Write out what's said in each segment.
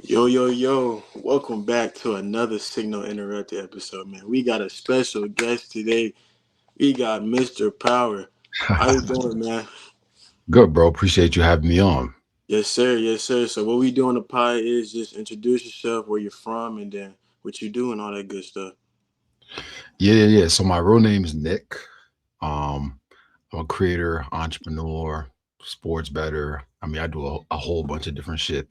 Yo, yo, yo. Welcome back to another Signal Interrupted episode, man. We got a special guest today. We got Mr. Power. How you doing, man? Good, bro. Appreciate you having me on. Yes, sir. Yes, sir. So what we do on the pod is just introduce yourself, where you're from, and then what you do and all that good stuff. Yeah. So my real name is Nick. Um, I'm a creator, entrepreneur, sports better. I mean, I do a whole bunch of different shit.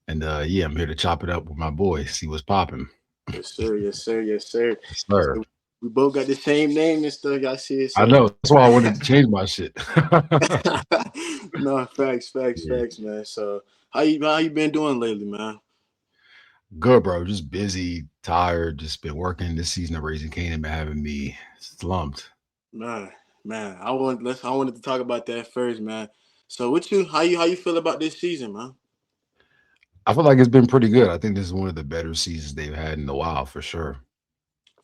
And yeah, I'm here to chop it up with my boy, see what's popping. Yes, sir. Yes, sir. Yes, sir. Yes, sir. So we both got the same name and stuff. Y'all see it. I So know. That's why I wanted to change my shit. no, facts, facts, Yeah. facts, man. So how you been doing lately, man? Good, bro. Just busy, tired, just been working. This season of Raising Canaan been having me slumped. Man, man, I wanted to talk about that first, man. So what you how you feel about this season, man? I feel like it's been pretty good. I think this is one of the better seasons they've had in a while, for sure.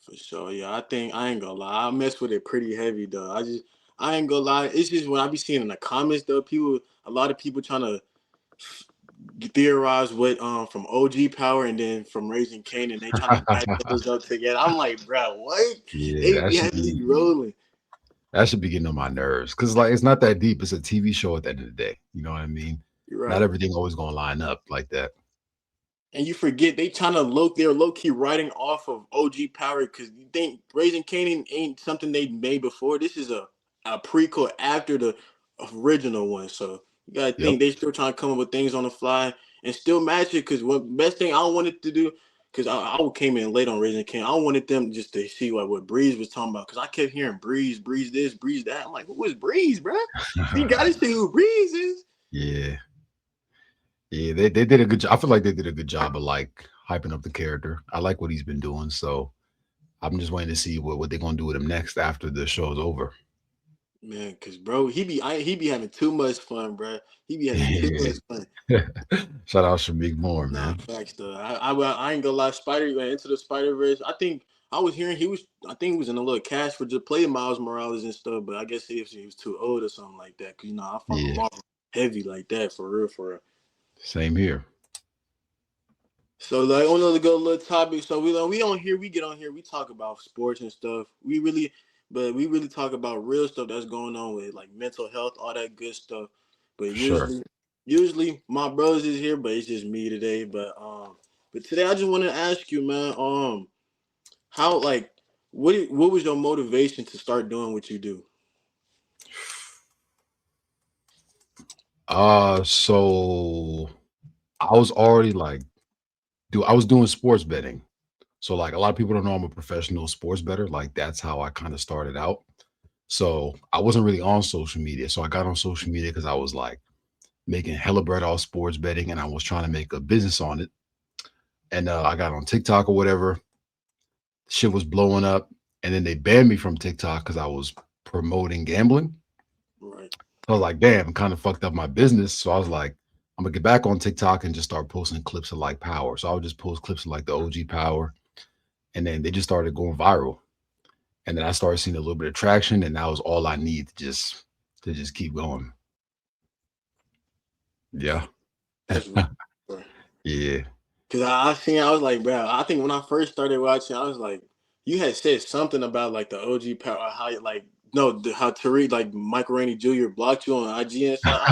For sure, yeah. I think I ain't gonna lie, I mess with it pretty heavy though. I ain't gonna lie. It's just when I be seeing in the comments though, a lot of people trying to theorize what from OG Power and then from Raising Canaan, they trying to match those up together. I'm like, bro, what? Yeah, They be having me rolling. that should be getting on my nerves because like it's not that deep. It's a TV show at the end of the day. You know what I mean? You're Not right. everything always gonna line up like that. And you forget they trying to they're low key writing off of OG Power because you think Raising Canaan ain't something they made before. This is a prequel after the original one. So you gotta Yep. think they still trying to come up with things on the fly and still match it. Because one best thing I wanted to do, because I came in late on Raising Canaan, I wanted them just to see what Breeze was talking about. Because I kept hearing Breeze, Breeze this, Breeze that. I'm like, who is Breeze, bro? You gotta see who Breeze is. Yeah. Yeah, they did a good job. I feel like they did a good job of like hyping up the character. I like what he's been doing, so I'm just waiting to see what they're gonna do with him next after the show's over. Man, cause bro, he be having too much fun, bro. He be having too much fun. Shout out Shamik Moore, Nah, man. facts though. I ain't gonna lie. Into the Spider Verse. I think I was hearing he was. I think he was in a little cast for just playing Miles Morales and stuff. But I guess he was too old or something like that. Cause I fuck with Yeah, Marvel heavy like that for real, for real. same here. So like on another good little topic. So we get on here, we talk about sports and stuff. We really talk about real stuff that's going on with like mental health, all that good stuff. But For sure. usually my brothers is here, but it's just me today. But today I just want to ask you, man, how like what was your motivation to start doing what you do? So I was already like I was doing sports betting. So like a lot of people don't know I'm a professional sports bettor. Like that's how I kind of started out. So I wasn't really on social media. So I got on social media because I was like making hella bread off sports betting and I was trying to make a business on it. And I got on TikTok or whatever. Shit was blowing up. And then they banned me from TikTok because I was promoting gambling. Right. So I was like, damn, kind of fucked up my business. So I was like, I'm gonna get back on TikTok and just start posting clips of like power. So I would just post clips of like the OG power. And then they just started going viral. And then I started seeing a little bit of traction, and that was all I need to just keep going. Yeah. That's Yeah. Cause I seen, I was like, bro, I think when I first started watching, I was like, you had said something about like the OG power, how you like, no, how Tariq, like Michael Rainey Jr. blocked you on IG and stuff.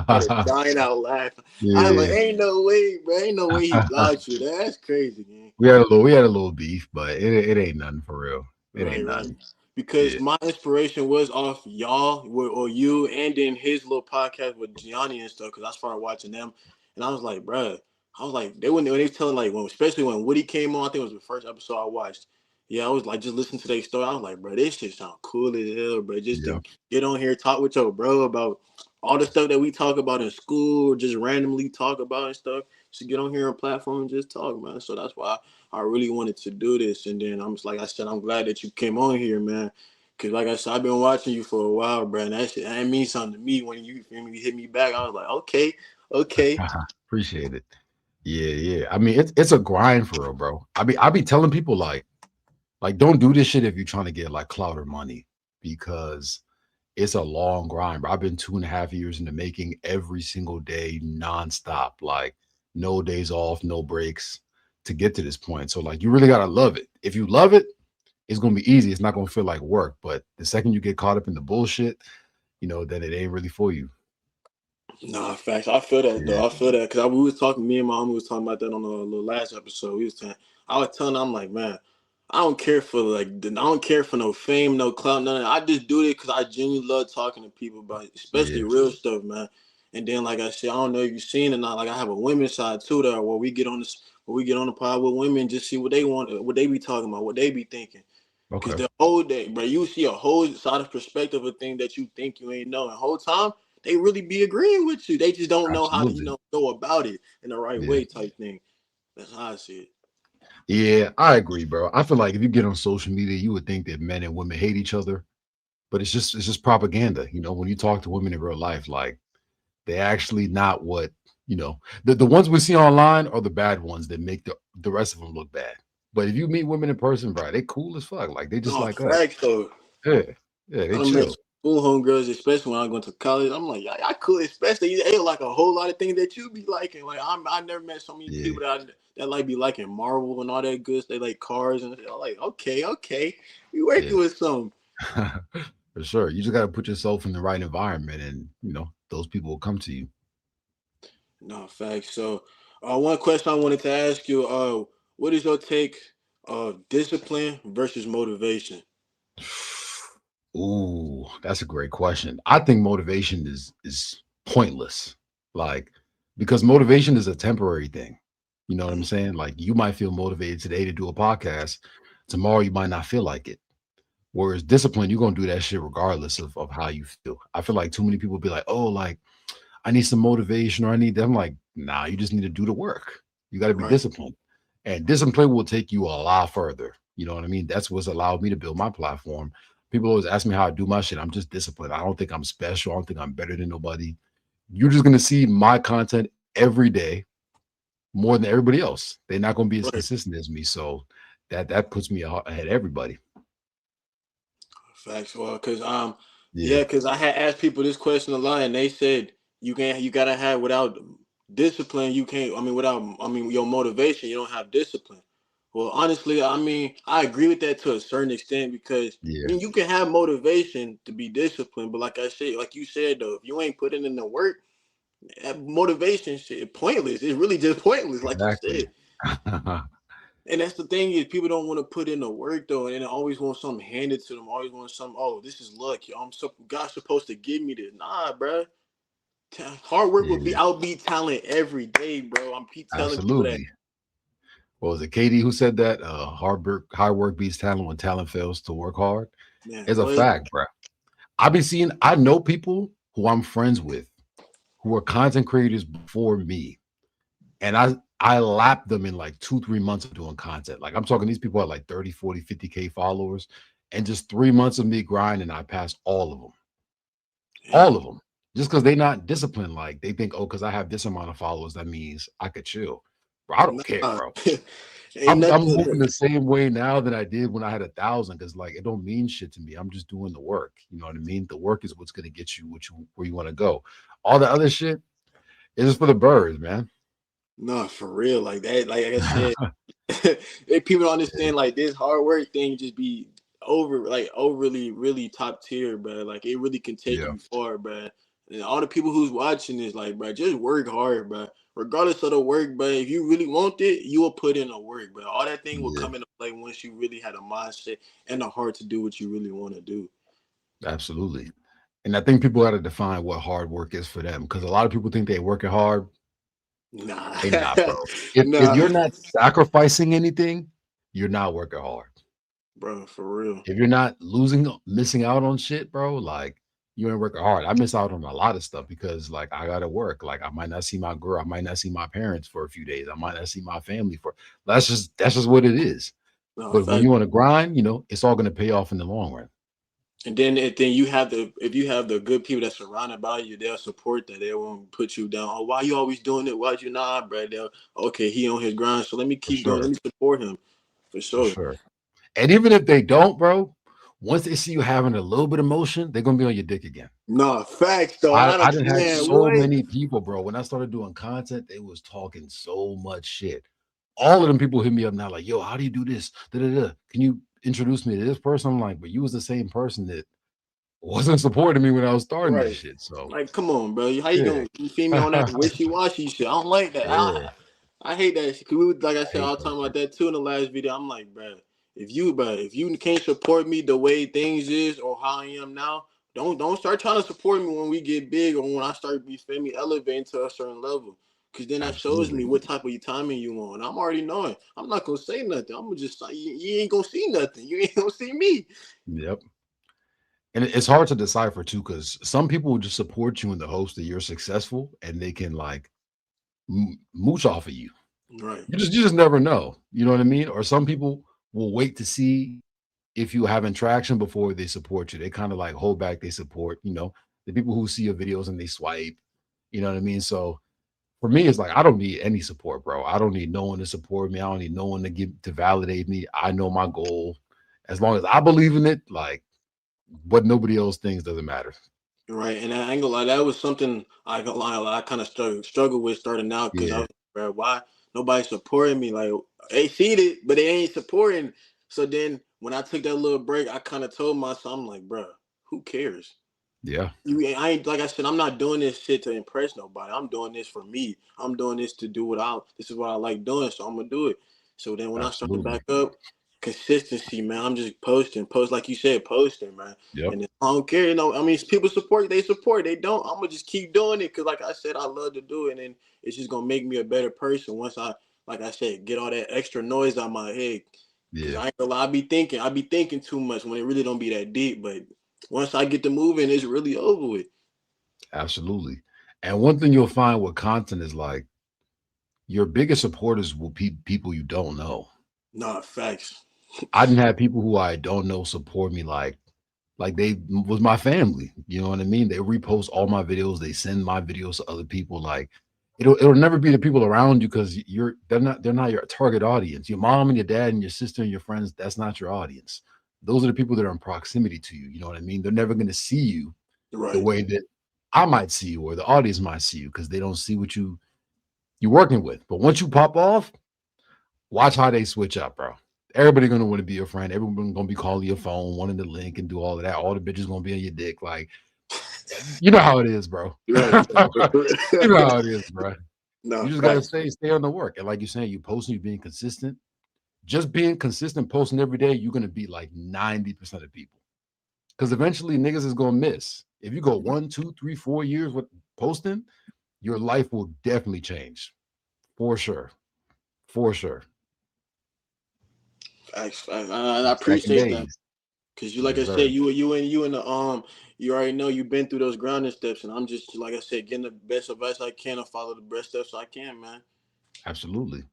I started dying out laughing. I was like, Yeah. ain't no way, bro, ain't no way he blocked you. That's crazy, man. We had a little beef, but it ain't nothing for real. It Right, ain't right. nothing. Because Yeah. my inspiration was off y'all or you, and then his little podcast with Gianni and stuff. Because I started watching them, and I was like, bruh, I was like, when they telling like especially when Woody came on, I think it was the first episode I watched. Yeah, I was like just listening to their story. I was like, bro, this shit sound cool as hell, bro. Just to Yeah. get on here, talk with your bro about all the stuff that we talk about in school, or just randomly talk about and stuff. Just get on here on platform and just talk, man. So that's why I really wanted to do this. And then I'm just like I said, I'm glad that you came on here, man. Cause like I said, I've been watching you for a while, bro. And that means something to me when you feel me, you hit me back. I was like, okay, okay. Appreciate it. Yeah. I mean, it's a grind for real, bro. I be telling people like don't do this shit if you're trying to get like clout or money because it's a long grind, bro. I've been 2.5 years in the making every single day, nonstop. Like no days off, no breaks to get to this point. So like you really gotta love it. If you love it, it's gonna be easy. It's not gonna feel like work. But the second you get caught up in the bullshit, then it ain't really for you. Nah, facts. I feel that Yeah, though. I feel that because we was talking. Me and my mom was talking about that on the last episode. We was saying, I was telling her, I'm like, man, I don't care for I don't care for no fame, no clout, none of that. I just do it because I genuinely love talking to people about, it, especially yeah, real stuff, man. And then, like I said, I don't know if you've seen it or not. Like I have a women's side too, there where we get on the pod with women, just see what they want, what they be talking about, what they be thinking. Cause okay, the whole day, bro, you see a whole side of perspective of thing that you think you ain't know. And the whole time they really be agreeing with you. They just don't know how to, absolutely. go about it in the right Yeah. way type thing. That's how I see it. Yeah, I agree, bro. I feel like if you get on social media, you would think that men and women hate each other, but it's just propaganda. When you talk to women in real life, like they actually not what the ones we see online are the bad ones that make the rest of them look bad. But if you meet women in person, bro, they cool as fuck. Like they just No, like us. facts though. Yeah, yeah, I they done met chill. some cool homegirls, especially when I went to college. I'm like, I could, especially they like a whole lot of things that you be liking. Like I never met so many Yeah, people that like be liking Marvel and all that good. They like cars and I'm like, okay, we yeah. working with some. For sure. You just got to put yourself in the right environment, and those people will come to you. No, facts. So, one question I wanted to ask you, what is your take of discipline versus motivation? Ooh, that's a great question. I think motivation is pointless. Like because motivation is a temporary thing. You know what I'm Mhm. saying? Like you might feel motivated today to do a podcast. Tomorrow you might not feel like it. Whereas discipline, you're gonna do that shit regardless of how you feel. I feel like too many people be like, oh, like I need some motivation or I need that. I'm like, nah, you just need to do the work. You got to be Right, disciplined. And discipline will take you a lot further. You know what I mean? That's what's allowed me to build my platform. People always ask me how I do my shit. I'm just disciplined. I don't think I'm special. I don't think I'm better than nobody. You're just gonna see my content every day more than everybody else. They're not gonna be as right. consistent as me. So that puts me ahead of everybody. Facts. Well, cause Yeah. yeah, cause I had asked people this question a lot, and they said you gotta have without discipline, you can't. I mean, without your motivation, you don't have discipline. Well, honestly, I agree with that to a certain extent because Yeah. you can have motivation to be disciplined, but like I said, like you said though, if you ain't putting in the work, that motivation shit pointless. It's really just pointless, like you said. Exactly. And that's the thing is people don't want to put in the work though, and they always want something handed to them. Always want some. Oh, this is luck. Yo, God's supposed to give me this. Nah, bro. Hard work will be Yeah. outbeat talent every day, bro. I'm keep telling people that. Absolutely. What was it, Katie, who said that? Hard work beats talent when talent fails to work hard. Man, It's a what? fact, bro. I know people who I'm friends with who were content creators before me. And I lapped them in like 2, 3 months of doing content. Like I'm talking, these people had like 30, 40, 50K followers. And just 3 months of me grinding, I passed all of them. Damn. All of them. Just because they're not disciplined. Like they think, oh, because I have this amount of followers, that means I could chill. Bro, I don't care, Nah. bro. Ain't I'm nothing. moving the same way now that I did when I had 1,000 because like it don't mean shit to me. I'm just doing the work. You know what I mean? The work is what's gonna get you where you want to go. All the other shit is just for the birds, man. No, for real. Like that. Like I said, if people don't understand like this hard work thing just be overly really top tier, bro. Like it really can take Yeah, you far, bro. And all the people who's watching this, like, bro, just work hard, bro. Regardless of the work, but if you really want it, you will put in the work, bro. All that thing will yeah, come into play once you really had a mindset and the heart to do what you really want to do. absolutely. And I think people got to define what hard work is for them because a lot of people think they working hard. Nah, They not, bro. If nah, you're not sacrificing anything, you're not working hard. bro, for real. If you're not missing out on shit, bro, like you ain't working hard. I miss out on a lot of stuff because like I gotta work. Like I might not see my girl, I might not see my parents for a few days, I might not see my family for that's just what it is. No, But when fact. you want to grind, it's all gonna pay off in the long run. And then you have the if you have the good people that surrounded by you, they'll support that. They won't put you down. Oh, why you always doing it? Why you not, bro? They'll okay, he on his grind, so let me For keep doing. Let sure. me support him for For sure. sure. And even if they don't, bro, once they see you having a little bit of motion, they're gonna be on your dick again. Nah, facts though. I, I I don't, didn't have man, so what? many people, bro. When I started doing content, they was talking so much shit. All of them people hit me up now, like, yo, how do you do this? Da, da, da. Can you introduce me to this person? I'm like, but you was the same person that wasn't supporting me when I was starting this Right. shit. So Like, come on, bro. How you yeah. gonna you feel me on that wishy washy shit? I don't like that. Yeah. I hate that shit. 'Cause we like I I said, I hate was that talking about shit. that too in the last video. I'm like, bro, if you can't support me the way things is or how I am now, don't start trying to support me when we get big or when I start you feel me elevating to a certain level. Cause then that shows me Absolutely. what type of timing you on. I'm already knowing. I'm not gonna say nothing. I'm gonna just say you ain't gonna see nothing. You ain't gonna see me. Yep. And it's hard to decipher too, because some people will just support you in the hopes that you're successful and they can like mooch off of you. Right. You just never know. You know what I mean? Or some people will wait to see if you having traction before they support you. They kind of like hold back their support. The people who see your videos and they swipe. You know what I mean? So for me, it's like I don't need any support, bro. I don't need no one to support me. I don't need no one to validate me. I know my goal. As long as I believe in it, like what nobody else thinks doesn't matter. Right, and I ain't gonna lie, that was something I ain't gonna lie, I kind of struggle with starting out because I Yeah, was like, bro, why nobody supporting me? Like they see it, but they ain't supporting. So then when I took that little break, I kind of told myself, I'm like, bro, who cares? yeah, I ain't like I said, I'm not doing this shit to impress nobody. I'm doing this for me. I'm doing this to do this is what I like doing, so I'm gonna do it. So then when I started absolutely. back up, consistency, man. I'm just post like you said, posting, man. Yep, And if I don't care, I mean, people support, they support. They don't, I'm gonna just keep doing it because, like I said, I love to do it, and then it's just gonna make me a better person once like I said, get all that extra noise out my head. Cause yeah, I ain't gonna lie, I be thinking too much when it really don't be that deep. But once I get to moving, it's really over with. absolutely. And one thing you'll find with content is like your biggest supporters will be people you don't know. Nah, facts. I didn't have people who I don't know support me like they was my family. You know what I mean? They repost all my videos, they send my videos to other people. Like it'll never be the people around you because they're not your target audience. Your mom and your dad and your sister and your friends, that's not your audience. Those are the people that are in proximity to you. You know what I mean? They're never gonna see you the Right. way that I might see you or the audience might see you because they don't see what you're working with. But once you pop off, watch how they switch up, bro. Everybody gonna want to be your friend. Everyone gonna be calling your phone, wanting to link and do all of that. All the bitches gonna be on your dick. Like, you know how it is, bro. Right. You know how it is, bro. Nah, You just gotta facts. stay on the work. And like you're saying, you posting, you being consistent. Just being consistent, posting every day, you're gonna be like 90% of people. Because eventually niggas is gonna miss. If you go 1, 2, 3, 4 years with posting, your life will definitely change. For sure. For sure. Facts. I Second appreciate that. days. Cause you, like Yes, I said, sir. you in the you already know you've been through those grounding steps, and I'm just like I said, getting the best advice I can and follow the best steps I can, man. Absolutely.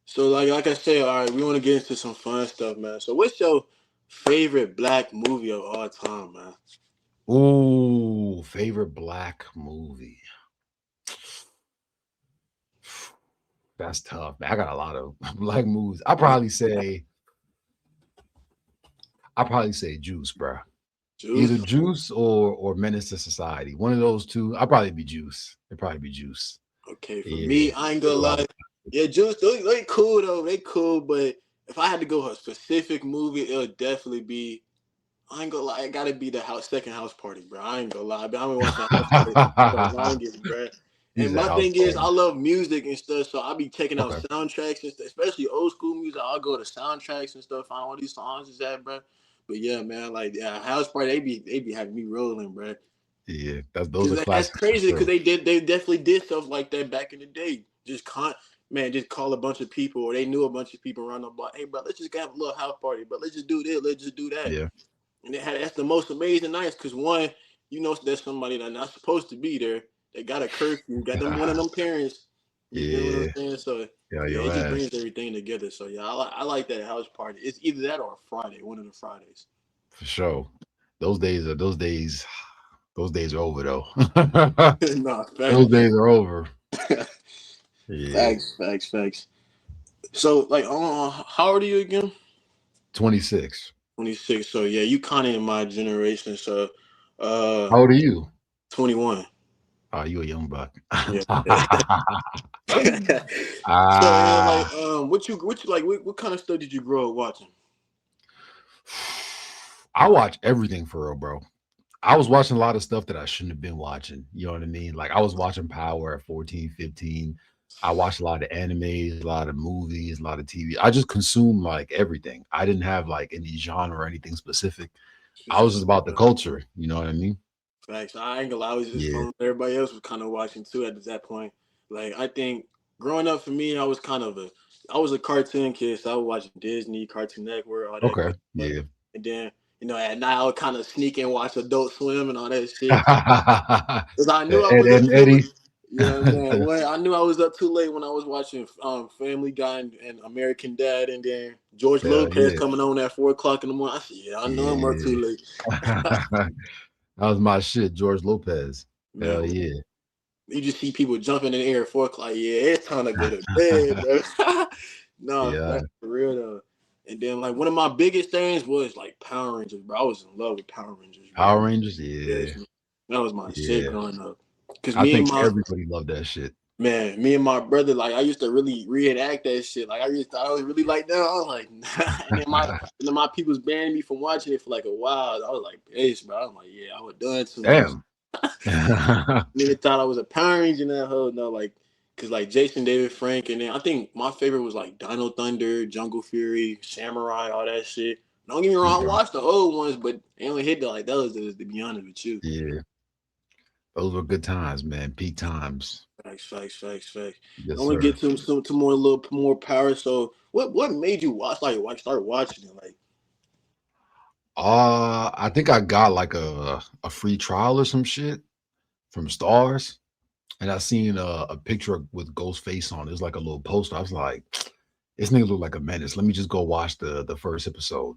So like I said, all right, we want to get into some fun stuff, man. So what's your favorite black movie of all time, man? Ooh, favorite black movie. That's tough. Man. I got a lot of black movies. I probably say Juice, bro. Either Juice. Juice or Menace to Society. One of those two. I'll probably be Juice. It'd probably be Juice. Okay, for Yeah. me, I ain't There's gonna a lot lie. of Yeah, Juice, they cool though. They cool, but if I had to go a specific movie, it would definitely be. I ain't gonna lie, it gotta be the second house party, bro. I ain't gonna lie. I've been watching house party for the longest, bro. And He's a my house thing is, I party. love music and stuff, so I'll be checking out Okay. soundtracks and stuff, especially old school music. I'll go to soundtracks and stuff, find what these songs is at, bro. But yeah, man, like yeah, house party, they be having me rolling, bro. Yeah, those are Cause that's classics for crazy. Cause sure. they definitely did stuff like that back in the day. Just call a bunch of people, or they knew a bunch of people around the block. Hey, bro, let's just have a little house party, but let's just do this, let's just do that. Yeah. And that's the most amazing nights because one, there's somebody that's not supposed to be there. They got a curfew, got them one of them parents. You feel what I'm Yeah. saying? So Yeah, yeah, your it just ass. brings everything together. So yeah, I like that house party. It's either that or a Friday, one of the Fridays. For sure. Those days are over though. Nah, Those facts. days are over. Yeah. Facts. So like, how old are you again? 26. 26. So yeah, you kind of in my generation. So, How old are you? 21. Oh, you a young buck. Yeah. So yeah, like Ah, what you like? What kind of stuff did you grow up watching? I watch everything for real, bro. I was watching a lot of stuff that I shouldn't have been watching. You know what I mean? Like I was watching Power at 14, 15. I watched a lot of animes, a lot of movies, a lot of TV. I just consumed like everything. I didn't have like any genre or anything specific. I was just Specific. about the culture. You know what I mean? Facts. I ain't gonna lie, I was just Yeah. following everybody else was kind of watching too at that point. Like I think growing up for me, I was a cartoon kid, so I was watching Disney, Cartoon Network, all that Okay. good stuff. Yeah. And then at night I would kind of sneak and watch Adult Swim and all that shit. Cause I knew I Ed, was Ed up and too late. Eddie. You know what I'm saying? Well, I knew I was up too late when I was watching Family Guy and American Dad, and then George Hell Lopez yeah. coming on at 4 o'clock in the morning. I said, "Yeah, I know I'm up too Yeah. late." That was my shit, George Lopez. Hell Man, yeah. you just see people jumping in the air at 4 o'clock. Yeah, it's time to go to bed, bro. No, Yeah. that's for real though. And then like one of my biggest things was like Power Rangers, bro. I was in love with Power Rangers, bro. Power Rangers. Yes, Yeah. man. That was my shit Yeah. growing up. Cause I think everybody loved that shit. me and my brother, like I used to really reenact that shit. Like I was really like that. I was like, and then my people's banned me from watching it for like a while. I was like, bitch, bro. I'm like, yeah, I was done too much. Damn. Nigga thought I was a Power Ranger in that whole no, like, cause like Jason David Frank, and then I think my favorite was like Dino Thunder, Jungle Fury, Samurai, all that shit. Don't get me wrong, I Okay. watched the old ones, but they only hit like those, to be honest with you. Yeah. Those were good times, man. Peak times. Facts. I Yes, want to sir. get to more a little more power. So, what made you start watching it? Like, I think I got like a free trial or some shit from Stars, and I seen a picture with Ghostface on it. It was like a little poster. I was like, this nigga look like a menace. Let me just go watch the first episode.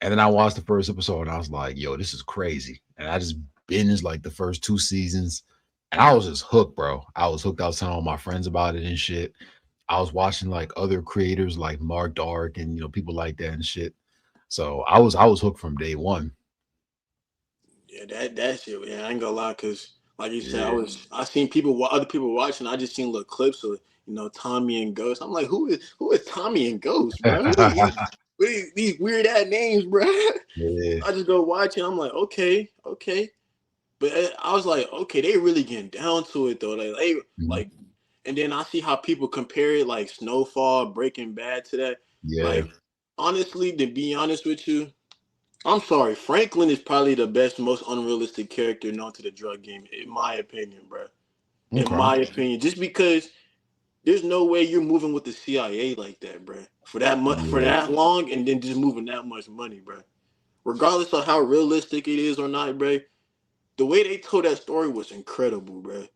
And then I watched the first episode and I was like, yo, this is crazy. And I just binged like the first two seasons. And I was just hooked, bro. I was hooked. I was telling all my friends about it and shit. I was watching like other creators like Mark Dark and people like that and shit. So I was hooked from day one. yeah, that shit. Yeah, I ain't gonna lie, cause like you said, Yeah. I seen other people watching. I just seen little clips of Tommy and Ghost. I'm like, who is Tommy and Ghost, bro? What are these weird ass names, bro? Yeah. I just go watching. I'm like, okay. But I was like, okay, they really getting down to it though. Mhm. Like, and then I see how people compare it, like Snowfall, Breaking Bad, to that. Yeah. Like, honestly, to be honest with you, I'm sorry, Franklin is probably the best, most unrealistic character known to the drug game, in my opinion, bro. In Okay. my opinion, just because there's no way you're moving with the CIA like that, bro, for Yeah. that long, and then just moving that much money, bro. Regardless of how realistic it is or not, bro, the way they told that story was incredible, bro.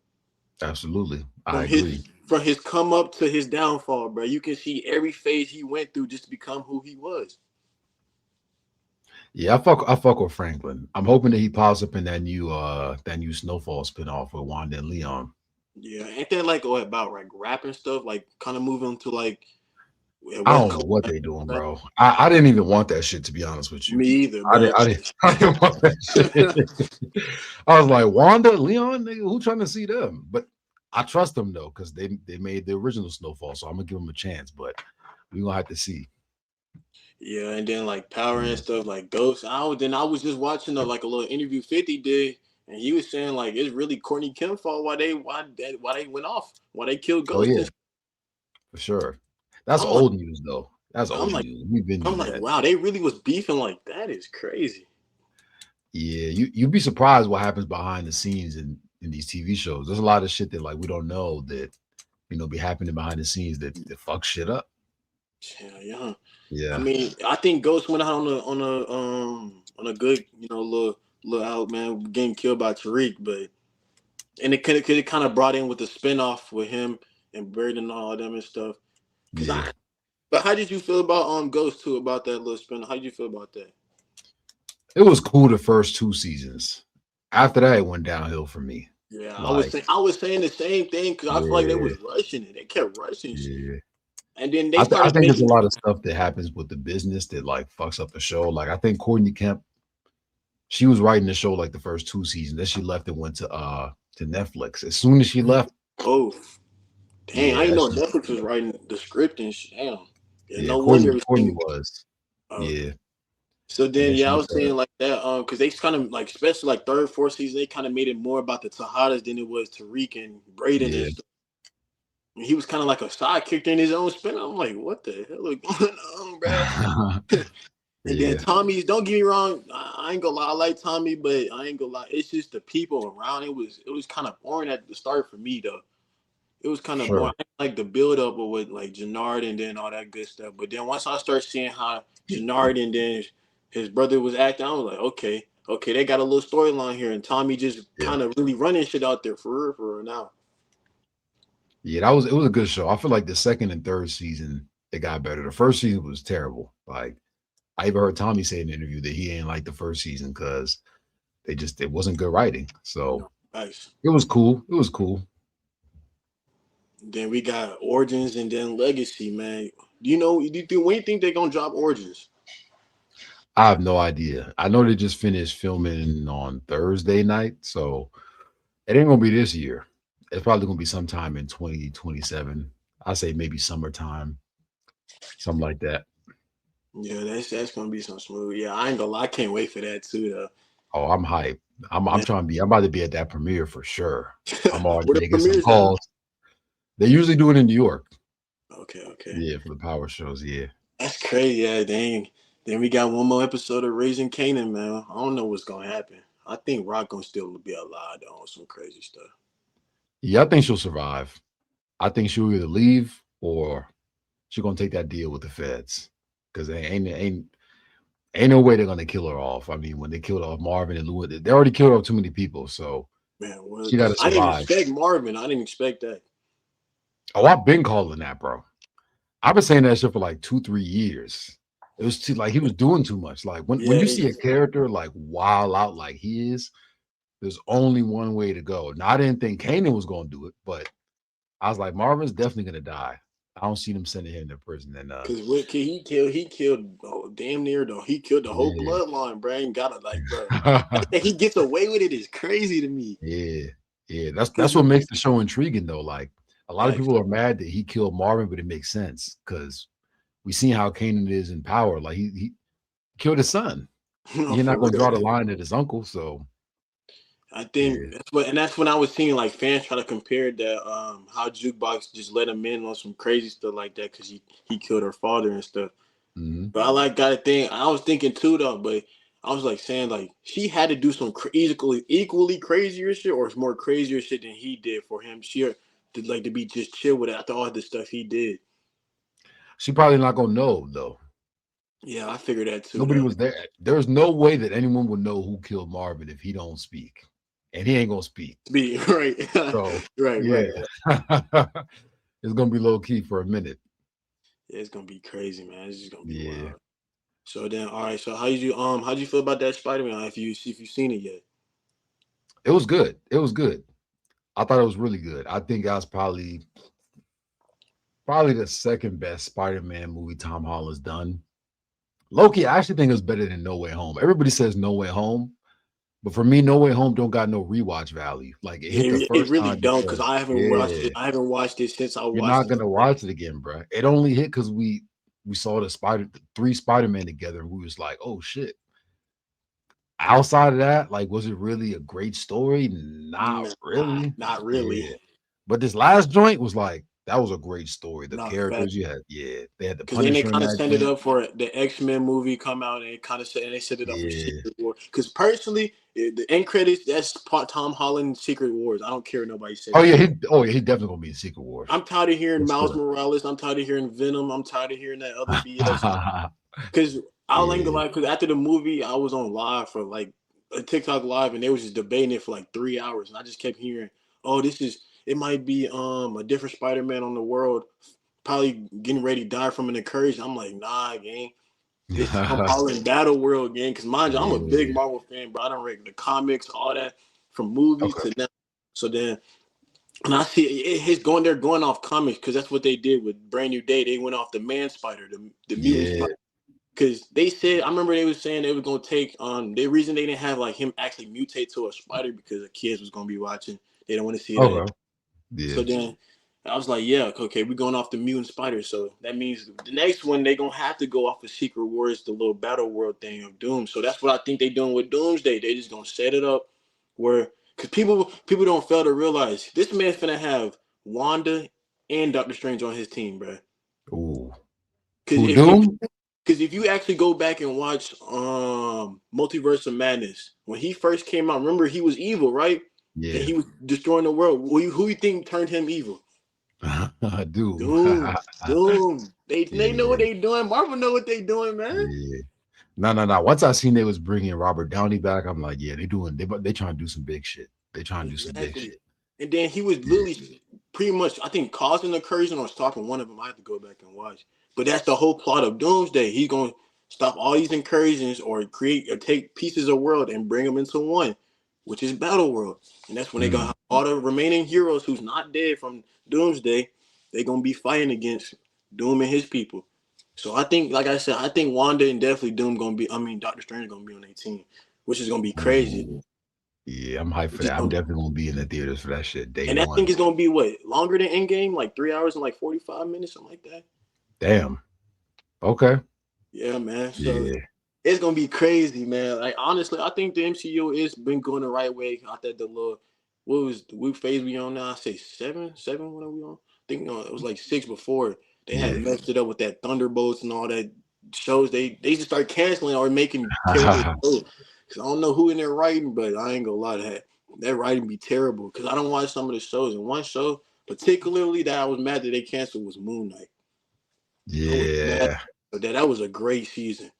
Absolutely. I From agree. his come up to his downfall, bro. You can see every phase he went through just to become who he was. Yeah, I fuck with Franklin. I'm hoping that he pops up in that new Snowfall spinoff with Wanda and Leon. Yeah, ain't that like about like rap and stuff, like kind of moving to like I West don't know Coast? what they doing, bro. I didn't even want that shit to be honest with you. Me either, I didn't bro. I didn't, I didn't want that shit. I was like, Wanda, Leon, nigga, who trying to see them? But I trust them though, because they made the original Snowfall, so I'm gonna give them a chance. But we're gonna have to see. Yeah, and then like Power and Yeah. stuff like Ghost. I was just watching like a little interview 50 did, and he was saying like it's really Courtney Kim's fault why they went off, why they killed Oh Ghost. yeah, And for sure. That's I'm like old news though. That's I'm old like news. We've been I'm knew like that. wow, they really was beefing like that is crazy. Yeah, you'd be surprised what happens behind the scenes in these TV shows. There's a lot of shit that like we don't know that be happening behind the scenes that fuck shit up. Yeah. I Yeah, mean, I think Ghost went out on a good, little out man getting killed by Tariq, but and it kind of brought in with the spinoff with him and Bird and all them and stuff. Cause yeah. but how did you feel about Ghost too about that little spin? How did you feel about that? It was cool the first two seasons. After that, it went downhill for me. Yeah, Like, I was saying the same thing because I feel like they yeah, was rushing it. They kept rushing shit. yeah. And then they I started think there's a making lot of stuff that happens with the business that like fucks up the show. Like I think Courtney Kemp, she was writing the show like the first 2 seasons. Then she left and went to Netflix. As soon as she left, oh yeah, dang, I that's didn't know just Netflix was writing the script and shit. Damn. Yeah, yeah. no wonder it Courtney seemed was okay. yeah, So and then then yeah, I she was saying like that, because they kind of like especially like third, fourth season, they kind of made it more about the Tejadas than it was Tariq and Braden and yeah stuff. And he was kind of like a side character in his own spin. I'm like, what the hell is going on, bro? And then yeah Tommy's, don't get me wrong, I ain't gonna lie, I like Tommy, but I ain't gonna lie, it's just the people around. It was kind of boring at the start for me though. It was kind of boring. sure I didn't like the build up of with like Jannard and then all that good stuff. But then once I start seeing how Jannard and then his brother was acting, I was like, okay, okay, they got a little storyline here, and Tommy just yeah kind of really running shit out there for real now. yeah. That was it was a good show. I feel like the second and third season it got better. The first season was terrible. Like I even heard Tommy say in the interview that he ain't like the first season because it wasn't good writing. So No, nice. it was cool. It was cool. Then we got Origins and then Legacy, man. Do you know? When you think they're gonna drop Origins? I have no idea. I know they just finished filming on Thursday night, so it ain't gonna be this year. It's probably gonna be sometime in 2027. I say maybe summertime, something like that. Yeah, that's gonna be some smooth. Yeah, I ain't gonna lie, I can't wait for that too, though. Oh, I'm hyped. I'm Man, trying to be. I'm about to be at that premiere for sure. I'm already where the making some premieres at? calls. They usually do it in New York. Okay, okay. Yeah, for the power shows. Yeah. That's crazy. Yeah, dang. Then we got one more episode of Raising Canaan, man. I don't know what's gonna happen. I think Rock gonna still be alive though on some crazy stuff. Yeah, I think she'll survive. I think she'll either leave or she's gonna take that deal with the feds. Because ain't no way they're gonna kill her off. I mean, when they killed off Marvin and Lewis, they already killed off too many people. So Man, she what? got to I didn't survive. expect Marvin. I didn't expect that. Oh, I've been calling that, bro. I've been saying that shit for like 2, 3 years. It was too like he was doing too much. Like when Yeah, you see a character like wild out like he is, there's only one way to go. Now I didn't think Kanan was gonna do it, but I was like, Marvin's definitely gonna die. I don't see them sending him to prison. And because what kid he killed? He killed damn near though. He killed the whole yeah, bloodline, bro. Ain't gotta like, bro. That he gets away with it is crazy to me. yeah, yeah. That's Cause what makes the show intriguing though. Like a lot of like, people are mad that he killed Marvin, but it makes sense because we seen how Kanan is in power. Like he killed his son. You're for not gonna draw real. the line at his uncle, so I think yeah. that's when I was seeing like fans try to compare that how Jukebox just let him in on some crazy stuff like that because he killed her father and stuff. Mhm. But I like got to think. I was thinking too though, but I was like saying like she had to do some equally crazier shit or more crazier shit than he did for him. She to like to be just chill with it after all the stuff he did. She probably not gonna know though. Yeah, I figured that too Nobody though. was there. There's no way that anyone would know who killed Marvin if he don't speak, and he ain't gonna speak. Be right, So right, yeah, right. it's gonna be low key for a minute. Yeah, it's gonna be crazy, man. It's just gonna be Yeah, wild. So then, all right. So how you feel about that Spider Man? If you've seen it yet? it was good. It was good. I thought it was really good. I think that was probably the second best Spider-Man movie Tom Holland's done. Loki, I actually think it's better than No Way Home. Everybody says No Way Home, but for me, No Way Home don't got no rewatch value. Like it hit the It first really time don't because because I haven't watched yeah, it. I haven't watched it since I you're watched not it. gonna watch it again, bro. It only hit because we saw the three Spider-Man together, and we was like, oh shit. Outside of that, like, was it really a great story? Not Nah, really. not really. Yeah. But this last joint was like, that was a great story. The Not fact. characters you had, yeah, they had the Because then they Punisher in kind of that set it joint. up for the X-Men movie come out and they set it up for Yeah. Secret War. Because personally, the end credits that's Tom Holland Secret Wars. I don't care what nobody says. Oh yeah, he definitely gonna be in Secret Wars. I'm tired of hearing For Miles sure. Morales. I'm tired of hearing Venom. I'm tired of hearing that other BS. Because I ain't gonna Yeah. lie, because after the movie, I was on live for like a TikTok live, and they was just debating it for like 3 hours, and I just kept hearing, "Oh, it might be a different Spider-Man on the world, probably getting ready to die from an incursion." I'm like, nah, gang, it's Tom Holland Battle World, gang. Because mind you, I'm a big Yeah. Marvel fan, bro. I don't read the comics, all that from movies Okay. to now. So then And I see his going there going off comics because that's what they did with Brand New Day. They went off the Man Spider, the mutant Yeah. spider. Because they said, I remember they was saying they were gonna take the reason they didn't have like him actually mutate to a spider because the kids was gonna be watching. They don't want to see that. Okay. Yeah. So then I was like, yeah, okay, we're going off the mutant spider. So that means the next one they gonna have to go off of Secret Wars, the little battle world thing of Doom. So that's what I think they doing with Doomsday. They just gonna set it up where because people don't fail to realize this man's finna have Wanda and Doctor Strange on his team, bro. Ooh. Because Who if you Doom? because if you actually go back and watch Multiverse of Madness, when he first came out, remember he was evil, right? And Yeah. he was destroying the world. Who you think turned him evil? Doom. Doom. Doom. They know what Yeah. they doing. Marvel know what they doing, man. Yeah. No. Once I seen they was bringing Robert Downey back, I'm like, yeah, they trying to do some big shit. They trying to do some big Exactly. shit. And then he was Yeah. literally pretty much, I think, causing the incursion or stopping one of them. I have to go back and watch. But that's the whole plot of Doomsday. He's gonna stop all these incursions or create or take pieces of world and bring them into one, which is Battle World. And that's when they Mm. got all the remaining heroes who's not dead from Doomsday. They're gonna be fighting against Doom and his people. So I think, like I said, I think Wanda and definitely Doom gonna be. I mean, Doctor Strange gonna be on their team, which is gonna be crazy. Ooh. Yeah, I'm hyped for It's just that. I'm gonna definitely gonna be in the theaters for that shit day And that thing one. is gonna be what longer than Endgame, like 3 hours and like 45 minutes, something like that. Damn. Okay. Yeah, man. So Yeah. it's gonna be crazy, man. Like honestly, I think the MCU is been going the right way. I think the little what was the week phase we on now? I say seven. What are we on? I think it was like six before they had Yeah. messed it up with that Thunderbolts and all that shows. They just start canceling or making terrible shows. Cause I don't know who in there writing, but I ain't gonna lie to that writing be terrible. Cause I don't watch some of the shows. And one show particularly that I was mad that they canceled was Moon Knight. I was mad, Yeah. but that was a great season.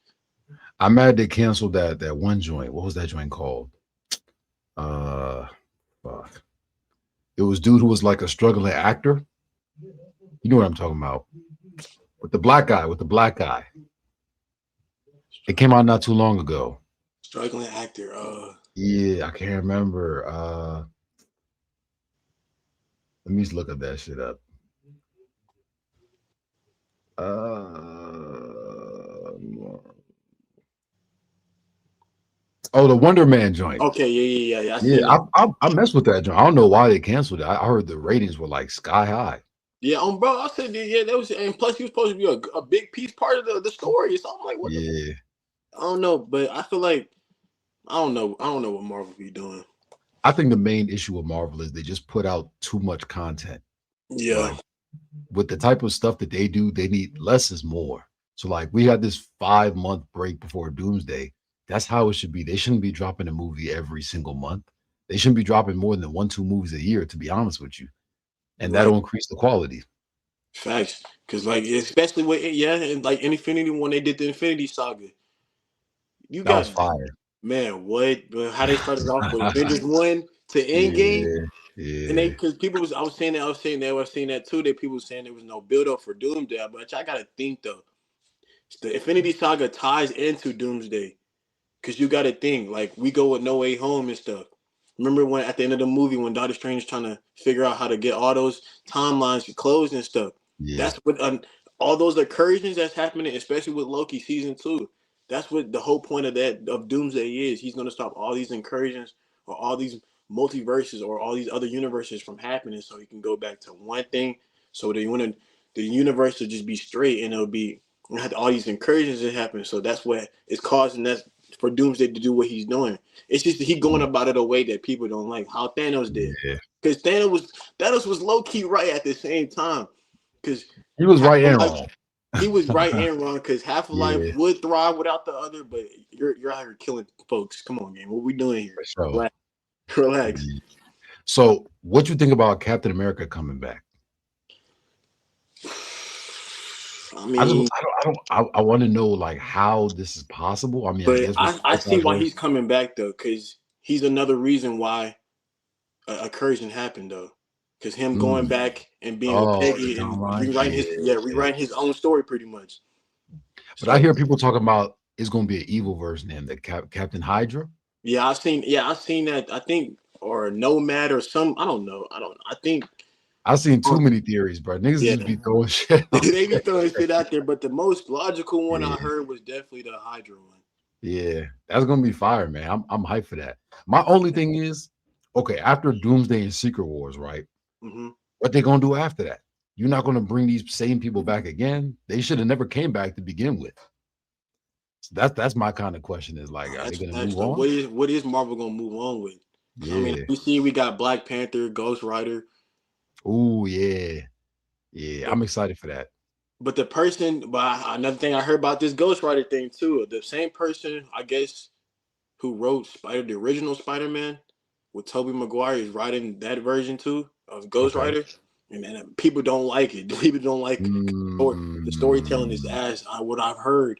I'm mad they canceled that one joint. What was that joint called? Uh fuck. It was dude who was like a struggling actor. You know what I'm talking about. With the black guy. It came out not too long ago. Struggling actor. Yeah, I can't remember. Let me just look up that shit up. Oh, the Wonder Man joint. Okay, yeah. I Yeah, seen that. I messed with that joint. I don't know why they canceled it. I heard the ratings were like sky high. Yeah, bro, I said yeah, that was, and plus he was supposed to be a big piece part of the story. So I'm like, what the? Yeah, I don't know, but I feel like I don't know. I don't know what Marvel be doing. I think the main issue with Marvel is they just put out too much content. Yeah, Like with the type of stuff that they do, they need less is more. So like we had this 5 month break before Doomsday. That's how it should be. They shouldn't be dropping a movie every single month. They shouldn't be dropping more than 1, 2 movies a year, to be honest with you. And right. that'll increase the quality. Facts. Because like especially with and like Infinity when they did the Infinity Saga, you That was got fire. man, what? But how they started off with Avengers 1 to Endgame. Yeah, And they, yeah, because people was, I was saying that too. That people was saying there was no build up for Doomsday, but I gotta think though. The Infinity Saga ties into Doomsday, because you gotta think like we go with No Way Home and stuff. Remember when at the end of the movie when Doctor Strange trying to figure out how to get all those timelines closed and stuff. yeah. That's what all those incursions that's happening, especially with Loki season 2. That's what the whole point of that of Doomsday is. He's gonna stop all these incursions or all these multiverses or all these other universes from happening, so he can go back to one thing. So they want the universe to just be straight, and it'll be have all these incursions that happen. So that's what is causing that for Doomsday to do what he's doing. It's just that he going about it a way that people don't like. How Thanos did, Yeah. because Thanos was low key right at the same time. Because He was half right of and life, wrong. he was right and wrong. Because half of life Yeah, would thrive without the other, but you're out here killing folks. Come on, game. What we doing here? for sure. Relax. Relax. Yeah. So, what you think about Captain America coming back? I mean, I want to know like how this is possible. I mean, I but guess with I see why multiverse. he's coming back though, because he's another reason why a incursion happened though. Because him going Mm. back and being with Oh, the Peggy and timeline. rewriting his own story pretty much. But I So hear people talking about it's going to be an evil version of him, the Captain Hydra. yeah, I've seen that. I think or Nomad or some. I don't know. I think I've seen too many theories, bro. Niggas yeah, just be throwing shit out they be there. throwing shit out there. But the most logical one I Yeah, heard was definitely the Hydra one. yeah, that's gonna be fire, man. I'm hyped for that. My only thing is, okay, after Doomsday and Secret Wars, right? Hmm. What they gonna do after that? You're not gonna bring these same people back again. They should have never came back to begin with. So that's my kind of question. Is like, are they That's gonna facts. move Though. on? What is Marvel gonna move on with? Because I mean, Yeah. we see we got Black Panther, Ghost Rider, Oh yeah, yeah. but I'm excited for that. the person. But another thing I heard about this Ghost Rider thing too. The same person, I guess, who wrote the original Spider Man with Tobey Maguire is writing that version too of Ghost Okay. Rider, and then people don't like it. People don't like the storytelling is Mm, as what I've heard.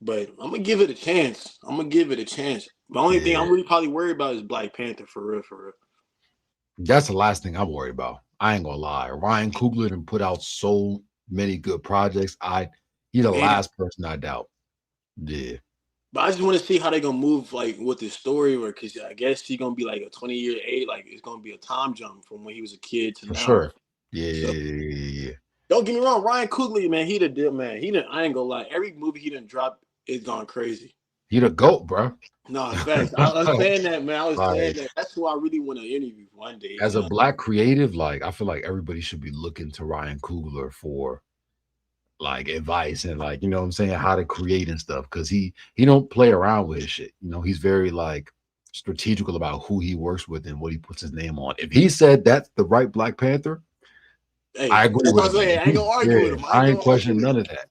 But I'm gonna give it a chance. I'm gonna give it a chance. The only thing yeah, I'm really probably worried about is Black Panther for real, for real. that's the last thing I'm worried about. I ain't gonna lie. Ryan Coogler done put out so many good projects. He's the Man, last person I doubt. Yeah, but I just want to see how they gonna move like with the story, or because I guess he's gonna be like a 20-year age, like it's gonna be a time jump from when he was a kid to for now. sure. Yeah, So yeah, yeah, yeah, yeah. don't get me wrong, Ryan Coogler, man, he the deal, man. He didn't. I ain't gonna lie, every movie he done dropped is gone crazy. He the goat, bro. No, facts. I was saying that, man. I was saying Like that. That's who I really want to interview one day. as a black creative, like I feel like everybody should be looking to Ryan Coogler for like advice and like you know what I'm saying how to create and stuff because he don't play around with his shit. You know, he's very like strategical about who he works with and what he puts his name on. If he said that's the right Black Panther, Hey, I agree that's what with I'm saying. I ain't him. gonna argue with Yeah, him. I ain't I ain't gonna argue questioning with none him. of that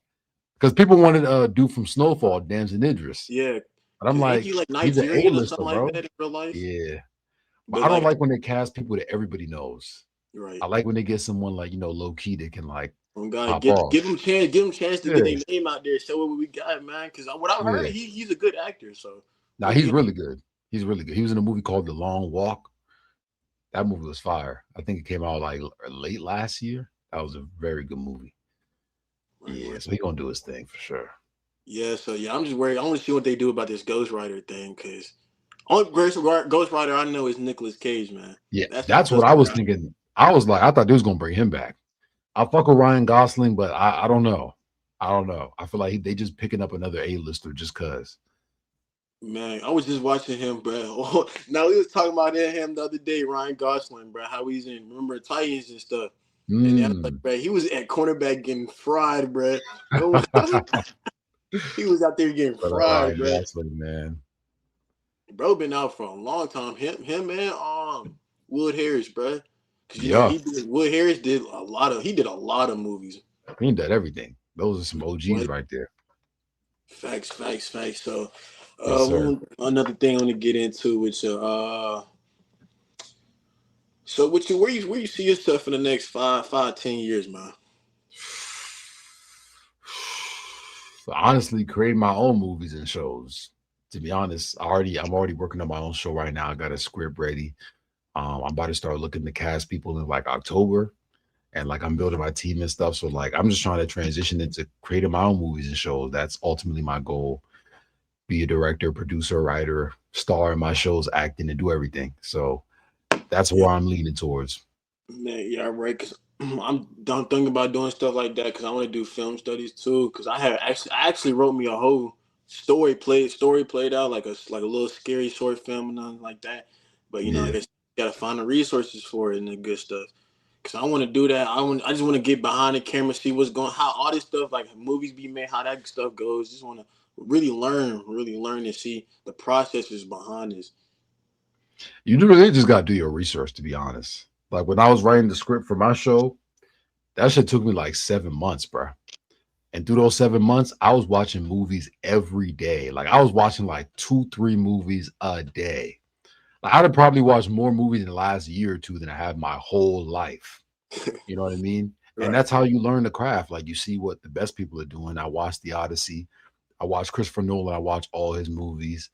because people wanted dude from Snowfall, Damson Idris, Yeah, but I'm cause ain't like he like he's an Nigerian or A-lister, something like bro. that in real life? Yeah, but But I don't like, like when they cast people that everybody knows. right. I like when they get someone like low key that can like Oh God, pop give off. him chance, give him chance to get Yeah, their name out there, show what we got, man. Because what I've heard, yeah. he's a good actor. So Now we'll he's see. really good. He's really good. He was in a movie called The Long Walk. That movie was fire. I think it came out like late last year. That was a very good movie. Right, Yeah, right. so he gonna do his thing for sure. Yeah. So yeah, I'm just worried. I want to see what they do about this Ghost Rider thing. Because only Ghost Rider I know is Nicolas Cage, man. Yeah, That's the that's what Ghost I was Rider. thinking. I was like, I thought they was gonna bring him back. I fuck with Ryan Gosling, but I don't know. I don't know. I feel like they just picking up another A-lister just cause. Man, I was just watching him, bro. Now we was talking about him the other day, Ryan Gosling, bro. How he's in remember Titans and stuff. And then I was like, Mm. bro, he was at cornerback getting fried, bro. He was out there getting But fried, Ryan bro. Gosling, man. Bro been out for a long time. Him and Wood Harris, bro. Cause Yeah, Wood Harris did a lot of movies. he did everything. Those are some OGs What right there. facts, facts, facts. So Yes, sir. another thing I want to get into with you. So what you where you see yourself in the next 5, 10 years, man? Honestly, creating my own movies and shows. To be honest, I'm already working on my own show right now. I got a script ready. I'm about to start looking to cast people in like October, and like I'm building my team and stuff. So like I'm just trying to transition into creating my own movies and shows. That's ultimately my goal. Be a director, producer, writer, star in my shows, acting, and do everything. So that's Yeah, where I'm leaning towards. man, yeah, right. Cause I'm done thinking about doing stuff like that because I want to do film studies too. Because I actually wrote me a whole story played out like a little scary short film and nothing like that. But I Yeah. guess you gotta find the resources for it and the good stuff. Cause I want to do that. I just want to get behind the camera, see what's going, how all this stuff like movies be made, how that stuff goes. Just want to really learn and see the processes behind this. You do really just gotta do your research, to be honest. Like when I was writing the script for my show, that shit took me like 7 months, bro. And through those 7 months, I was watching movies every day. Like I was watching like 2, 3 movies a day. Like I'd have probably watched more movies in the last year or two than I have my whole life. You know what I mean? And Right. that's how you learn the craft. Like you see what the best people are doing. I watched The Odyssey. I watched Christopher Nolan. I watched all his movies.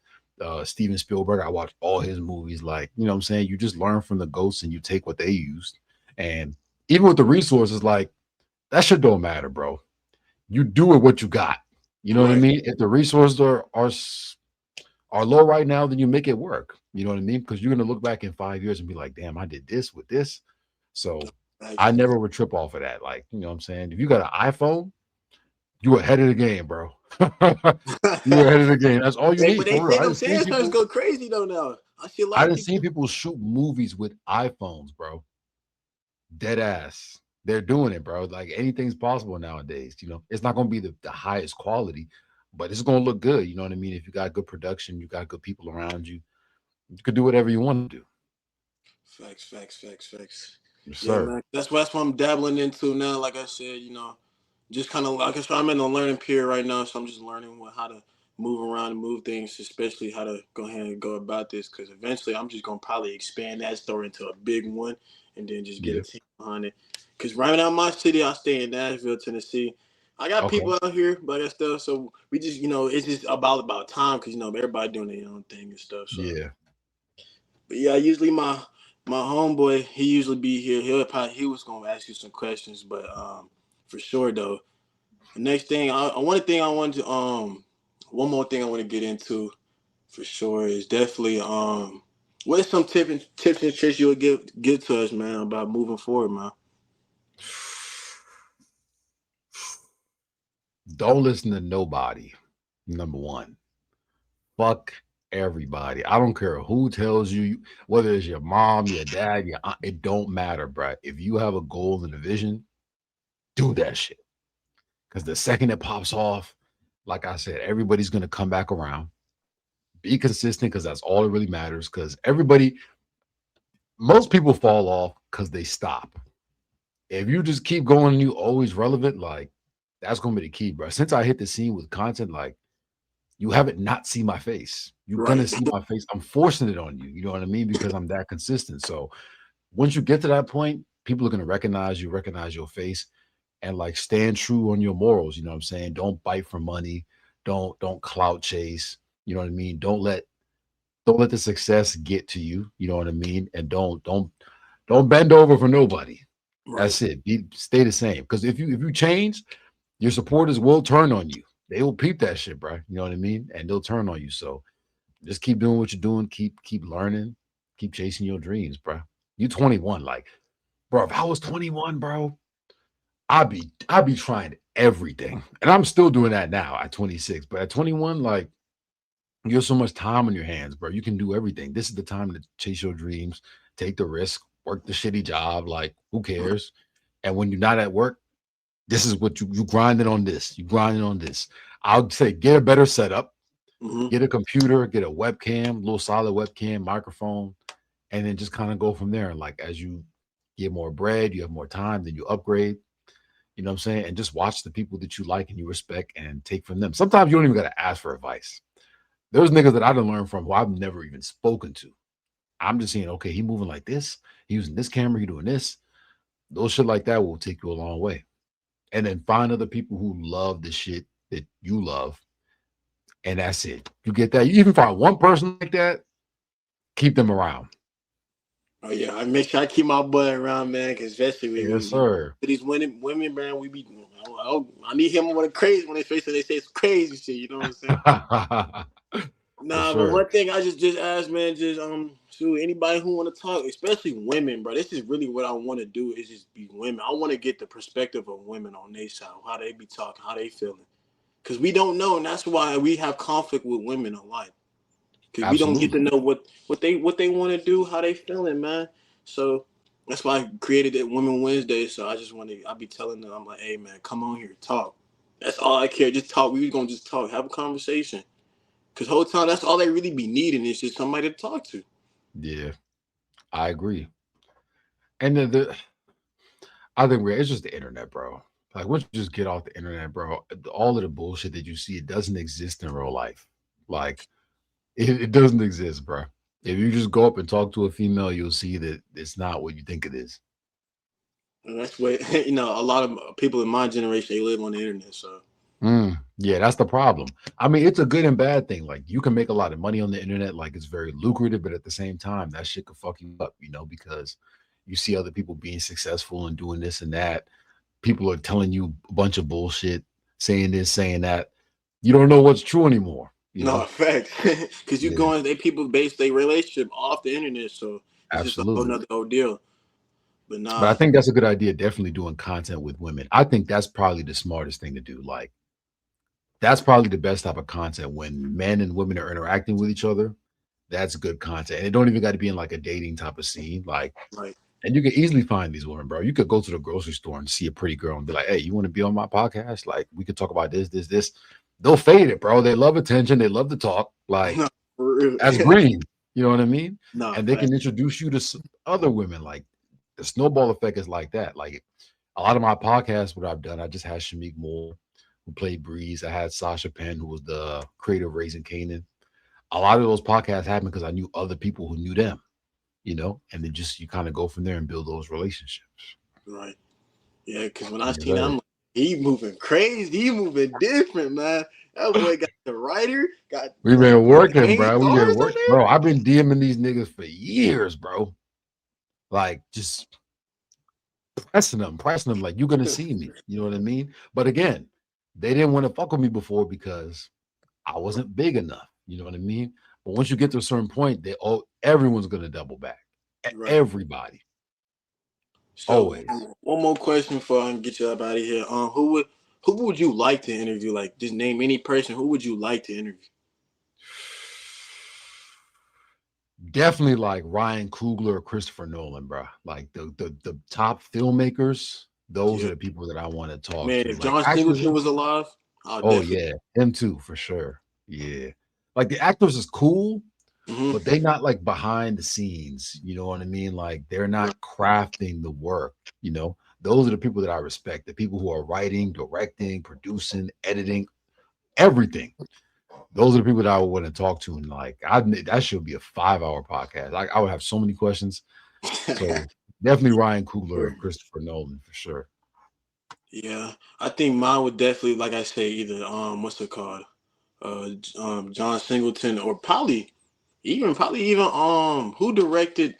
Steven Spielberg. I watched all his movies. Like you know what I'm saying? You just learn from the ghosts and you take what they used. And even with the resources, like that shit don't matter, bro. You do it what you got. You know what I Right. mean? If the resources are low right now, then you make it work. You know what I mean? Because you're gonna look back in 5 years and be like, damn, I did this with this. So I Facts. never would trip off of that. Like, you know what I'm saying? If you got an iPhone, you ahead of the game, bro. You ahead of the game. That's all you Hey, need but they for real. say them Samsungs go crazy though now. I see a lot I of didn't see people. people shoot movies with iPhones, bro. Dead ass. They're doing it, bro. Like anything's possible nowadays. You know, it's not gonna be the highest quality, but it's gonna look good. You know what I mean? If you got good production, you got good people around you, you could do whatever you want to do. Facts, facts, facts, facts. Yes, Yeah, sir. man. That's what I'm dabbling into now. Like I said, just kind of like I said, I'm in a learning period right now, so I'm just learning how to move around and move things, especially how to go ahead and go about this. Because eventually, I'm just gonna probably expand that store into a big one, and then just get a Yeah. team behind it. Because right now, my city, I stay in Nashville, Tennessee. I got Okay. people out here, but that stuff. So we just, it's just about time because everybody doing their own thing and stuff. So. Yeah. But yeah, usually my homeboy, he usually be here. He was gonna ask you some questions, but for sure though. The next thing I want to one more thing I want to get into for sure is definitely what are some tips and tricks you would give to us, man, about moving forward, man. Don't listen to nobody. Number one. Fuck everybody. I don't care who tells you, whether it's your mom, your dad, your aunt, it don't matter, bro. If you have a goal and a vision, do that shit. Because the second it pops off, like I said, everybody's gonna come back around. Be consistent because that's all that really matters. Because most people fall off because they stop. If you just keep going and you always relevant, like that's gonna be the key, bro. Since I hit the scene with content, like you haven't not seen my face. You're gonna Right. see my face. I'm forcing it on you. You know what I mean? Because I'm that consistent. So once you get to that point, people are gonna recognize you, recognize your face, and like stand true on your morals. You know what I'm saying? Don't bite for money. Don't clout chase. You know what I mean? Don't let the success get to you. You know what I mean? And don't bend over for nobody. Right. That's it. Stay the same. Because if you change, your supporters will turn on you. They will peep that shit, bro. You know what I mean? And they'll turn on you. So just keep doing what you're doing. Keep learning. Keep chasing your dreams, bro. You 21, like, bro. If I was 21, bro, I'd be trying everything, and I'm still doing that now at 26. But at 21, like, you have so much time on your hands, bro. You can do everything. This is the time to chase your dreams, take the risk, work the shitty job. Like, who Right. cares? And when you're not at work, this is what you grinding on this. You grinding on this. I would say get a better setup, Mm-hmm. get a computer, get a webcam, little solid webcam, microphone, and then just kind of go from there. Like as you get more bread, you have more time, then you upgrade. You know what I'm saying? And just watch the people that you like and you respect and take from them. Sometimes you don't even got to ask for advice. There's niggas that I done learn from who I've never even spoken to. I'm just saying, okay, he moving like this, he using this camera, he doing this. Those shit like that will take you a long way. And then find other people who love the shit that you love. And that's it. You get that. You even find one person like that, keep them around. Oh yeah, I make sure I keep my boy around, man. Cause especially Yes, sir. these women, man, we be. I need him when they face it. They say it's crazy shit. You know what I'm saying? For Nah, but sure. one thing I just asked, man, just shoot anybody who want to talk, especially women, bro. This is really what I want to do is just be women. I want to get the perspective of women on their side, how they be talking, how they feeling, because we don't know, and that's why we have conflict with women a lot, because we don't get to Absolutely. know what they want to do, how they feeling, man. So that's why I created that Women Wednesday. So I be telling them, I'm like, hey, man, come on here, talk. That's all I care. Just talk. We gonna just talk, have a conversation. Cause whole time that's all they really be needing is just somebody to talk to. Yeah, I agree. And I think it's just the internet, bro. Like once you just get off the internet, bro, all of the bullshit that you see, it doesn't exist in real life. Like it doesn't exist, bro. If you just go up and talk to a female, you'll see that it's not what you think it is. And that's what a lot of people in my generation they live on the internet. So Yeah, that's the problem. I mean, it's a good and bad thing. Like you can make a lot of money on the internet, like it's very lucrative, but at the same time, that shit could fuck you up, because you see other people being successful and doing this and that. People are telling you a bunch of bullshit, saying this, saying that. You don't know what's true anymore. You No, know, facts. Because you yeah, going, they people base their relationship off the internet, so it's just a whole absolutely. nother ordeal. But But I nah, think that's a good idea. Definitely doing content with women. I think that's probably the smartest thing to do. Like that's probably the best type of content when men and women are interacting with each other. That's good content. And it don't even got to be in like a dating type of scene. Like, like, and you can easily find these women, bro. You could go to the grocery store and see a pretty girl and be like, hey, you want to be on my podcast? Like, we could talk about this, this, this. They'll fade it, bro. They love attention. They love to talk. Like, no, for real. that's green. You know what I mean? Nah, And they facts. can introduce you to other women. Like, the snowball effect is like that. Like, a lot of my podcasts, what I've done, I just had Shamik Moore, who played Breeze. I had Sasha Penn, who was the creator of Raising Canaan. A lot of those podcasts happened because I knew other people who knew them, and then just you kind of go from there and build those relationships. Right. Yeah, because when I Yes, seen that, I'm sir. like, he moving crazy. He moving different, man. That boy got the writer, got We've been one of the working, main bro. We've been stars on working, bro. I've been DMing these niggas for years, bro. Like just pressing them. Like you're gonna there. see me. You know what I mean? But again, they didn't want to fuck with me before because I wasn't big enough. You know what I mean? But once you get to a certain point, everyone's gonna double back. Right. Everybody, So always. one more question before I can get you up out of here. Who would you like to interview? Like just name any person. Who would you like to interview? Definitely like Ryan Coogler or Christopher Nolan, bro. Like the top filmmakers, those are Yeah, the people that I want to talk man. to. If Like John actors, Singleton was alive, I'll oh definitely. yeah, him too for sure. Yeah, like the actors is cool, but Mm-hmm. they not like behind the scenes. You know what I mean? Like they're Right. not crafting the work. Those are the people that I respect. The people who are writing, directing, producing, editing, everything. Those are the people that I would want to talk to. And like, that should be a 5 hour podcast. I would have so many questions. So definitely Ryan Coogler and Christopher Nolan for sure. Yeah, I think mine would definitely, like I say, either what's it called, John Singleton, or probably even who directed?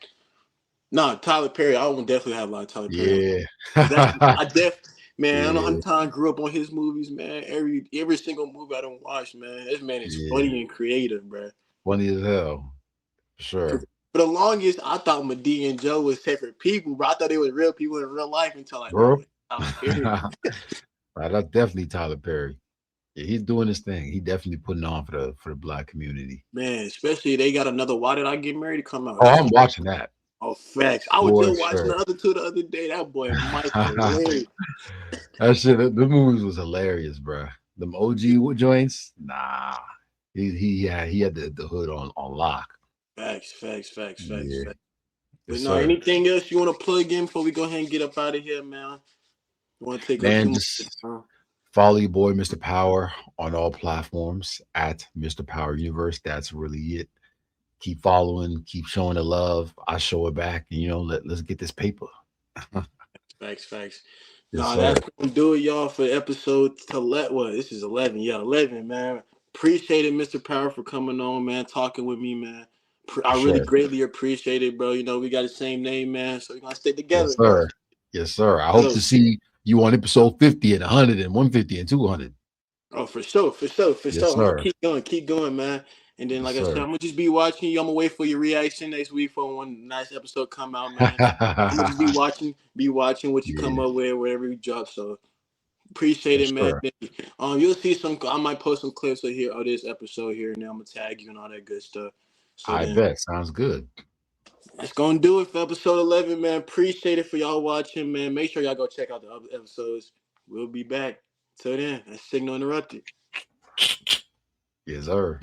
Nah, Tyler Perry. I would definitely have a lot of Tyler Perry on, Yeah. because that I man. I don't know how Yeah. many times I grew up on his movies, man. Every single movie I don't watch, man. This man is Yeah. funny and creative, bro. Funny as hell. For For sure. the longest, I thought Medea and Joe was separate people, but I thought they were real people in real life until like, oh, Bro. it's Tyler Perry. That's definitely Tyler Perry. Yeah, he's doing his thing. He definitely putting on for the black community. Man, especially they got another Why Did I Get Married to come out. Oh, That's I'm watching that oh facts. I was for just watching sure. the other two the other day. That boy Mike hilarious. That shit, the movies was hilarious, bro. Them OG joints, nah. He had the hood on lock. Facts, facts, facts, facts, Yeah, facts. But yes, no, sir. anything else you want to plug in before we go ahead and get up out of here, man? You want to take up too Man, much just time? follow your boy, Mr. Power, on all platforms at Mr. Power Universe. That's really it. Keep following, keep showing the love. I show it back, and let's get this paper. Facts, facts. Yes, Nah, sir. that's gonna do it, y'all, for episode to let what this is 11. Yeah, 11, man. Appreciate it, Mr. Power, for coming on, man, talking with me, man. I For really sure. greatly appreciate it, bro. We got the same name, man, so we're gonna stay Yes, together, bro. sir. Yes, sir. I hope So, to see you on episode 50 and 100 and 150 and 200. oh, for sure, for sure, for Yes, sure. I'm gonna sir. keep going, man. And then, Yes, like I said, sir. I'm gonna just be watching you. I'm gonna wait for your reaction next week for when nice episode come out, man. I'm gonna just be watching what you come Yeah, up with, whatever you drop. So appreciate for it, man. sure. You'll see some. I might post some clips of this episode here, and then I'm gonna tag you and all that good stuff. So I then bet. Sounds good. that's gonna do it for episode 11, man. Appreciate it for y'all watching, man. Make sure y'all go check out the other episodes. We'll be back. Till then, that's Signal Interrupted. Yes, sir.